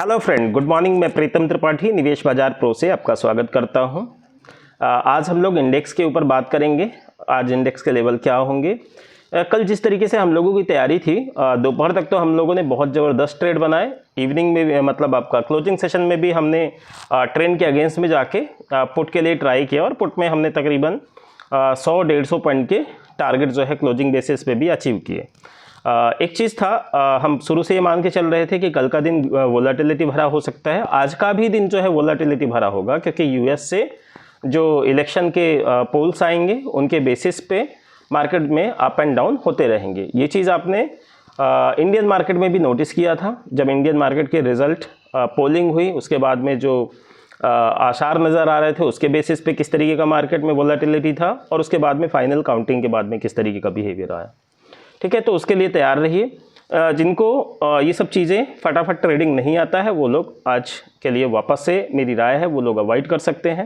Hello friend, good morning. मैं प्रीतम त्रिपाठी निवेश बाजार प्रो से आपका स्वागत करता हूं। आज हम लोग इंडेक्स के ऊपर बात करेंगे। आज इंडेक्स के लेवल क्या होंगे। कल जिस तरीके से हम लोगों की तैयारी थी, दोपहर तक तो हम लोगों ने बहुत ज़बरदस्त ट्रेड बनाए। इवनिंग में भी, मतलब आपका क्लोजिंग सेशन में भी हमने ट्रेंड के अगेंस्ट में जाके पुट के लिए ट्राई किया और पुट में हमने तकरीबन 100-150 पॉइंट के टारगेट जो है क्लोजिंग बेसिस पे भी अचीव किए। एक चीज़ था, हम शुरू से ये मान के चल रहे थे कि कल का दिन वोलेटिलिटी भरा हो सकता है। आज का भी दिन जो है वोलेटिलिटी भरा होगा, क्योंकि यूएस से जो इलेक्शन के पोल्स आएंगे उनके बेसिस पे मार्केट में अप एंड डाउन होते रहेंगे। ये चीज़ आपने इंडियन मार्केट में भी नोटिस किया था। जब इंडियन मार्केट के रिजल्ट पोलिंग हुई, उसके बाद में जो आसार नज़र आ रहे थे उसके बेसिस पे किस तरीके का मार्केट में वोलेटिलिटी था, और उसके बाद में फाइनल काउंटिंग के बाद में किस तरीके का बिहेवियर आया। ठीक है, तो उसके लिए तैयार रहिए। जिनको ये सब चीज़ें फटाफट ट्रेडिंग नहीं आता है, वो लोग आज के लिए वापस से मेरी राय है वो लोग अवॉइड कर सकते हैं।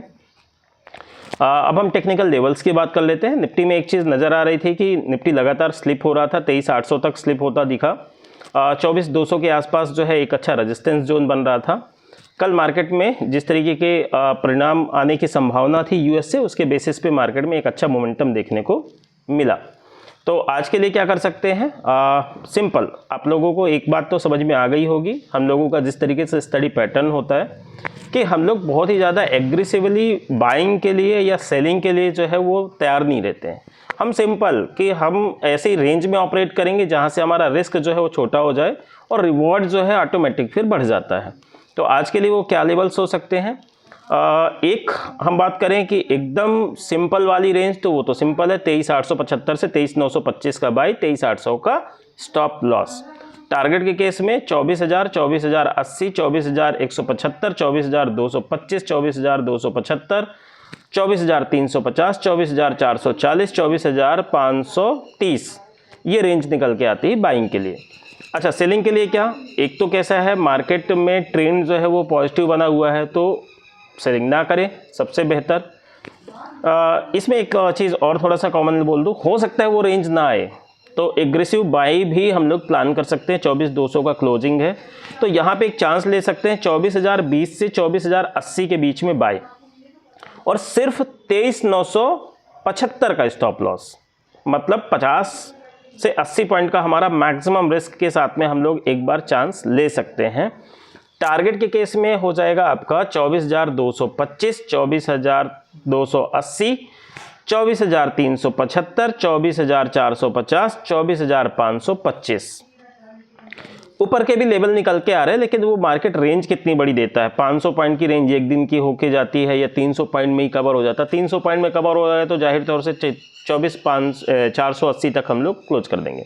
अब हम टेक्निकल लेवल्स की बात कर लेते हैं। निफ्टी में एक चीज़ नज़र आ रही थी कि निफ्टी लगातार स्लिप हो रहा था, 23,800 तक स्लिप होता दिखा। 24,200 के आसपास जो है एक अच्छा रेजिस्टेंस जोन बन रहा था। कल मार्केट में जिस तरीके के परिणाम आने की संभावना थी यूएस से, उसके बेसिस पे मार्केट में एक अच्छा मोमेंटम देखने को मिला। तो आज के लिए क्या कर सकते हैं, सिंपल। आप लोगों को एक बात तो समझ में आ गई होगी, हम लोगों का जिस तरीके से स्टडी पैटर्न होता है कि हम लोग बहुत ही ज़्यादा एग्रेसिवली बाइंग के लिए या सेलिंग के लिए जो है वो तैयार नहीं रहते हैं। हम सिंपल कि हम ऐसे ही रेंज में ऑपरेट करेंगे जहाँ से हमारा रिस्क जो है वो छोटा हो जाए और रिवॉर्ड जो है ऑटोमेटिक फिर बढ़ जाता है। तो आज के लिए वो क्या लेवल्स हो सकते हैं। एक हम बात करें कि एकदम सिंपल वाली रेंज, तो वो तो सिंपल है, 23,875 से 23,925 का बाई, 23,800 का स्टॉप लॉस। टारगेट के केस में 24,000, 24,080, 24,175, 24,225, 24,275, 24,350, 24,440, 24,530 ये रेंज निकल के आती है बाइंग के लिए। अच्छा, सेलिंग के लिए क्या, एक तो कैसा है, मार्केट में ट्रेंड जो है वो पॉजिटिव बना हुआ है, तो सेलिंग ना करें सबसे बेहतर। इसमें एक चीज़ और थोड़ा सा कॉमन बोल दूँ, हो सकता है वो रेंज ना आए तो एग्रेसिव बाई भी हम लोग प्लान कर सकते हैं। 24,200 का क्लोजिंग है, तो यहाँ पे एक चांस ले सकते हैं 24,020 से 24,080 के बीच में बाई, और सिर्फ 23,975 का स्टॉप लॉस। मतलब 50 से 80 पॉइंट का हमारा मैक्सिमम रिस्क के साथ में हम लोग एक बार चांस ले सकते हैं। टारगेट के केस में हो जाएगा आपका 24,225, 24,280, 24,375, 24,450, 24,525। ऊपर के भी लेवल निकल के आ रहे हैं, लेकिन वो मार्केट रेंज कितनी बड़ी देता है। 500 पॉइंट की रेंज एक दिन की होके जाती है, या 300 पॉइंट में ही कवर हो जाता है। 300 पॉइंट में कवर हो जाए तो जाहिर तौर से 24,480 तक हम लोग क्लोज कर देंगे।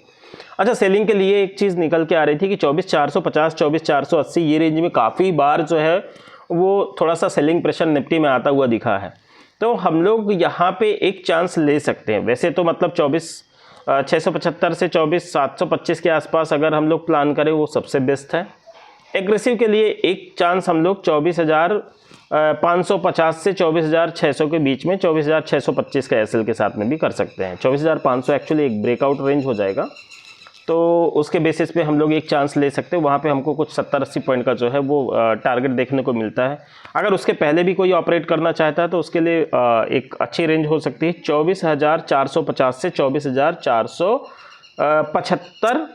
अच्छा, सेलिंग के लिए एक चीज़ निकल के आ रही थी कि 24,450, 24,480 ये रेंज में काफ़ी बार जो है वो थोड़ा सा सेलिंग प्रेशर निफ्टी में आता हुआ दिखा है, तो हम लोग यहाँ पे एक चांस ले सकते हैं। वैसे तो मतलब 24,675 से 24,725 के आसपास अगर हम लोग प्लान करें वो सबसे बेस्ट है। एग्रेसिव के लिए एक चांस हम लोग 24,550 से 24,600 के बीच में 24,625 का एसएल के साथ में भी कर सकते हैं। 24,500 एक्चुअली एक ब्रेकआउट रेंज हो जाएगा, तो उसके बेसिस पे हम लोग एक चांस ले सकते हैं। वहाँ पे हमको कुछ 70-80 पॉइंट का जो है वो टारगेट देखने को मिलता है। अगर उसके पहले भी कोई ऑपरेट करना चाहता है तो उसके लिए एक अच्छी रेंज हो सकती है 24,450 से 24,475।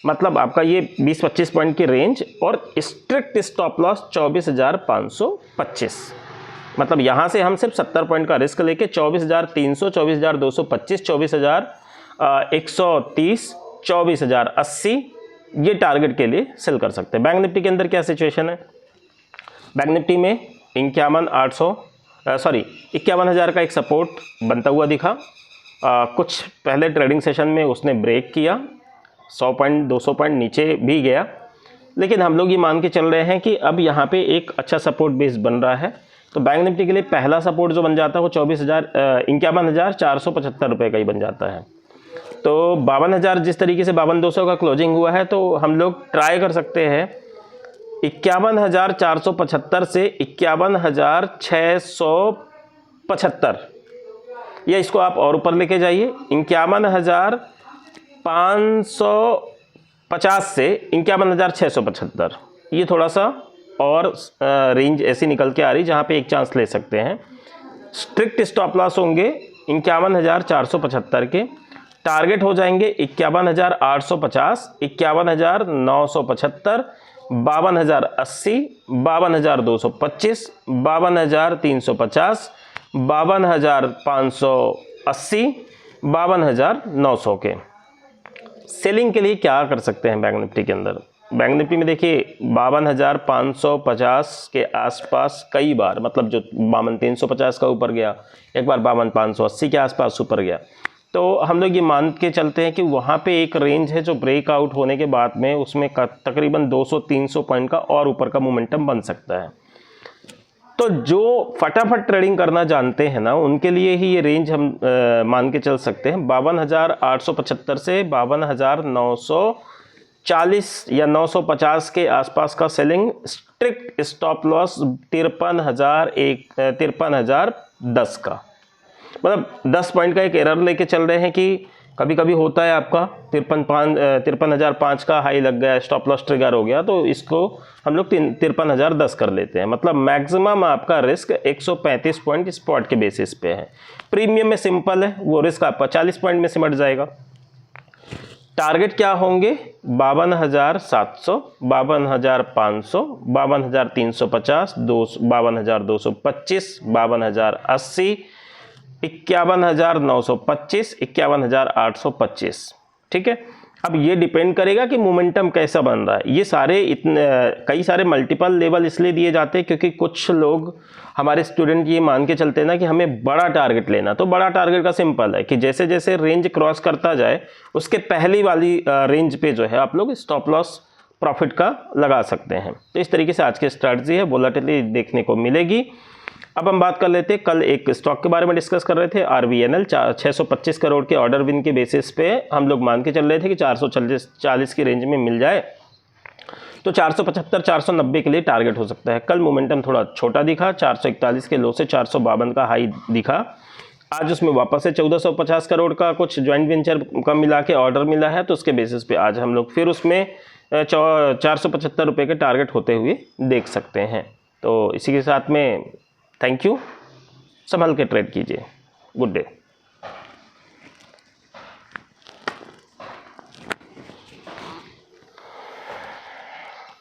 मतलब आपका ये 20-25 पॉइंट की रेंज, और स्ट्रिक्ट स्टॉप लॉस 24,525। मतलब यहाँ से हम सिर्फ 70 पॉइंट का रिस्क लेके 24,300, 24,225, 24,130, 24,080 ये टारगेट के लिए सेल कर सकते हैं। बैंक निफ्टी के अंदर क्या सिचुएशन है, बैंक निफ्टी में 51,000 का एक सपोर्ट बनता हुआ दिखा। कुछ पहले ट्रेडिंग सेशन में उसने ब्रेक किया, 100 पॉइंट 200 पॉइंट नीचे भी गया, लेकिन हम लोग ये मान के चल रहे हैं कि अब यहाँ पे एक अच्छा सपोर्ट बेस बन रहा है। तो बैंक निफ्टी के लिए पहला सपोर्ट जो बन जाता है वो 51,475 रुपये का ही बन जाता है। तो 52,000 जिस तरीके से 52,200 का क्लोजिंग हुआ है, तो हम लोग ट्राई कर सकते हैं 51,475 से 51,675, या इसको आप और ऊपर लेके जाइए 51,550 से 51,675। ये थोड़ा सा और रेंज ऐसी निकल के आ रही जहाँ पे एक चांस ले सकते हैं। स्ट्रिक्ट स्टॉप लॉस होंगे 51,475 के, टारगेट हो जाएंगे 51,850, 51,975, 52,080, 52,225, 52,350, 52,580, 52,900 के। सेलिंग के लिए क्या कर सकते हैं बैंक निफ्टी के अंदर? बैंक निफ्टी में देखिए 52,550 के आसपास कई बार, मतलब जो 52,350 का ऊपर गया, एक बार 52,580 के आसपास ऊपर गया, तो हम लोग ये मान के चलते हैं कि वहाँ पे एक रेंज है जो ब्रेकआउट होने के बाद में उसमें तकरीबन 200-300 पॉइंट का और ऊपर का मोमेंटम बन सकता है। तो जो फटाफट ट्रेडिंग करना जानते हैं ना, उनके लिए ही ये रेंज हम मान के चल सकते हैं। 52,875 से 52,940 या 950 के आसपास का सेलिंग। स्ट्रिक्ट स्टॉप लॉस 53,010 का, मतलब 10 पॉइंट का एक एरर लेके चल रहे हैं कि कभी कभी होता है आपका 53,005 का हाई लग गया, स्टॉप लॉस ट्रिगर हो गया, तो इसको हम लोग 53,010 कर लेते हैं। मतलब मैक्सिमम आपका रिस्क 135 पॉइंट स्पॉट के बेसिस पे है। प्रीमियम में सिंपल है, वो रिस्क आपका 40 पॉइंट में सिमट जाएगा। टारगेट क्या होंगे? 52,700, 52,500, 52,350, 52,225, 52,080, 51,925, 51,825। ठीक है, अब ये डिपेंड करेगा कि मोमेंटम कैसा बन रहा है। ये सारे कई सारे मल्टीपल लेवल इसलिए दिए जाते हैं क्योंकि कुछ लोग हमारे स्टूडेंट ये मान के चलते हैं ना कि हमें बड़ा टारगेट लेना। तो बड़ा टारगेट का सिंपल है कि जैसे जैसे रेंज क्रॉस करता जाए उसके पहली वाली रेंज पे जो है आप लोग स्टॉप लॉस प्रॉफिट का लगा सकते हैं। तो इस तरीके से आज की स्ट्रैटेजी है, वोलेटिलिटी देखने को मिलेगी। अब हम बात कर लेते हैं, कल एक स्टॉक के बारे में डिस्कस कर रहे थे, RVNL 625 करोड़ के ऑर्डर विन के बेसिस पे हम लोग मान के चल रहे थे कि 440 की रेंज में मिल जाए, तो 475 490 के लिए टारगेट हो सकता है। कल मोमेंटम थोड़ा छोटा दिखा, 441 के लो से 452 का हाई दिखा। आज उसमें वापस से 1450 करोड़ का कुछ ज्वाइंट वेंचर का मिला के ऑर्डर मिला है, तो उसके बेसिस पे आज हम लोग फिर उसमें 475 रुपये के टारगेट होते हुए देख सकते हैं। तो इसी के साथ में थैंक यू, संभल के ट्रेड कीजिए। Good day.